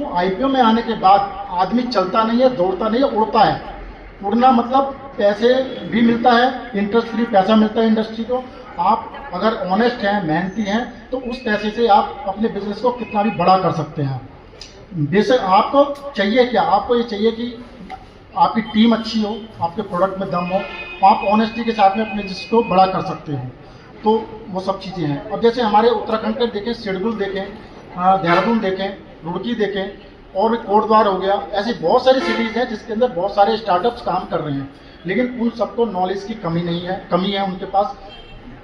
तो आईपीओ में आने के बाद आदमी चलता नहीं है, दौड़ता नहीं है, उड़ता है। उड़ना मतलब पैसे भी मिलता है, इंटरेस्ट फ्री पैसा मिलता है इंडस्ट्री को। आप अगर ऑनेस्ट हैं, मेहनती हैं, तो उस पैसे से आप अपने बिजनेस को कितना भी बड़ा कर सकते हैं। बेशक आपको चाहिए क्या, आपको ये चाहिए कि आपकी टीम अच्छी हो, आपके प्रोडक्ट में दम हो, आप ऑनेस्टी के साथ में अपने बिजनेस को बड़ा कर सकते हैं। तो वो सब चीज़ें हैं। अब जैसे हमारे उत्तराखंड के देखें, शेरडुल देखें, देहरादून देखें, रुड़की देखें, और कोटद्वार हो गया, ऐसी बहुत सारी सिटीज़ हैं जिसके अंदर बहुत सारे स्टार्टअप्स काम कर रहे हैं। लेकिन उन सबको नॉलेज की कमी है, उनके पास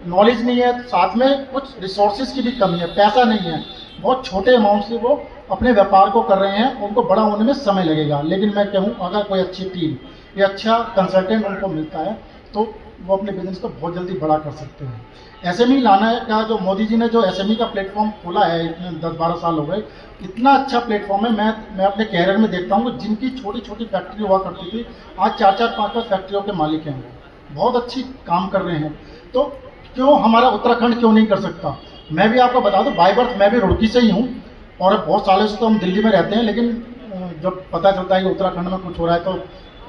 नॉलेज नहीं है, साथ में कुछ रिसोर्सेज की भी कमी है, पैसा नहीं है। बहुत छोटे अमाउंट से वो अपने व्यापार को कर रहे हैं, उनको बड़ा होने में समय लगेगा। लेकिन मैं कहूँ, अगर कोई अच्छी टीम या अच्छा कंसल्टेंट उनको मिलता है तो वो अपने बिजनेस को बहुत जल्दी बड़ा कर सकते हैं। एसएमई लाना का जो मोदी जी ने जो एसएमई का प्लेटफॉर्म खोला है, इतने 10-12 साल हो गए, इतना अच्छा प्लेटफॉर्म है। मैं अपने कैरियर में देखता हूँ कि जिनकी छोटी छोटी फैक्ट्री हुआ करती थी, आज 4-4, 5-5 फैक्ट्रियों के मालिक हैं, बहुत अच्छी काम कर रहे हैं। तो क्यों हमारा उत्तराखंड क्यों नहीं कर सकता? मैं भी आपको बता दूं, बाय बर्थ मैं भी रुड़की से ही हूँ, और बहुत सालों से तो हम दिल्ली में रहते हैं। लेकिन जब पता चलता है कि उत्तराखंड में कुछ हो रहा है तो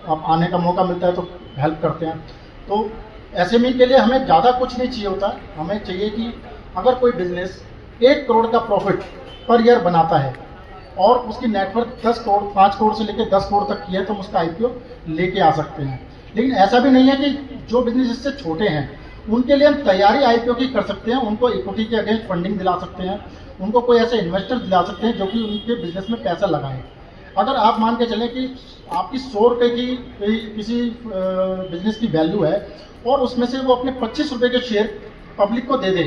अब आने का मौका मिलता है तो हेल्प करते हैं। तो एसएमई के लिए हमें ज़्यादा कुछ नहीं चाहिए होता। हमें चाहिए कि अगर कोई बिजनेस 1 करोड़ का प्रॉफिट पर ईयर बनाता है और उसकी नेटवर्क 10 करोड़, 5 करोड़ से लेकर 10 करोड़ तक की है, तो हम उसका आईपीओ लेके आ सकते हैं। लेकिन ऐसा भी नहीं है कि जो बिजनेस इससे छोटे हैं उनके लिए हम तैयारी आईपीओ की कर सकते हैं। उनको इक्विटी के अगेंस्ट फंडिंग दिला सकते हैं, उनको कोई ऐसे इन्वेस्टर दिला सकते हैं जो कि उनके बिजनेस में पैसा लगाए। अगर आप मान के चलें कि आपकी 100 रुपये की किसी बिजनेस की वैल्यू है और उसमें से वो अपने 25 रुपये के शेयर पब्लिक को दे दे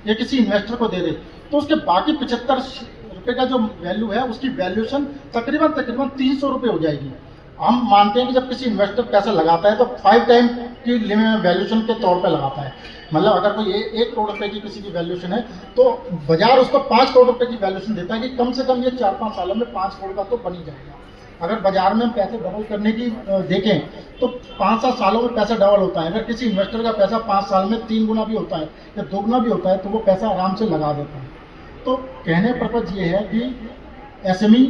या किसी इन्वेस्टर को दे दे, तो उसके बाकी 75 रुपये का जो वैल्यू है उसकी वैल्यूएशन तकरीबन 300 रुपये हो जाएगी। हम मानते हैं कि जब किसी इन्वेस्टर पैसा लगाता है तो 5 टाइम की वैल्यूएशन के तौर पे लगाता है। मतलब अगर कोई 1 करोड़ रुपए की किसी की वैल्यूएशन है तो बाजार उसको 5 करोड़ रुपए की वैल्यूएशन देता है कि कम से कम ये 4-5 सालों में 5 करोड़ का तो बन ही जाएगा। अगर बाजार में हम पैसे डबल करने की देखें तो 5-7 सालों में पैसा डबल होता है। अगर किसी इन्वेस्टर का पैसा 5 साल में 3 गुना भी होता है या 2 गुना भी होता है तो वो पैसा आराम से लगा देता है। तो कहने पर्पज ये है कि एसएमई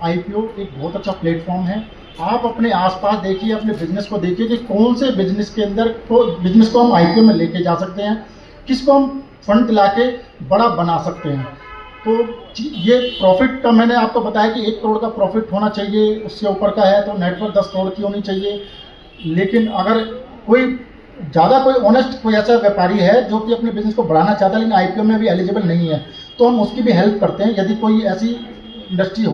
आईपीओ एक बहुत अच्छा प्लेटफॉर्म है। आप अपने आसपास देखिए, अपने बिजनेस को देखिए कि कौन से बिजनेस के अंदर बिजनेस को हम आईपीओ में लेके जा सकते हैं, किसको हम फंड दिला के बड़ा बना सकते हैं। तो ये प्रॉफिट का मैंने आपको बताया कि 1 करोड़ का प्रॉफिट होना चाहिए, उससे ऊपर का है तो नेटवर्क 10 करोड़ की होनी चाहिए। लेकिन अगर कोई ज़्यादा कोई ऑनेस्ट कोई ऐसा व्यापारी है जो कि अपने बिजनेस को बढ़ाना चाहता है लेकिन आईपीओ में भी एलिजिबल नहीं है, तो हम उसकी भी हेल्प करते हैं। यदि कोई ऐसी इंडस्ट्री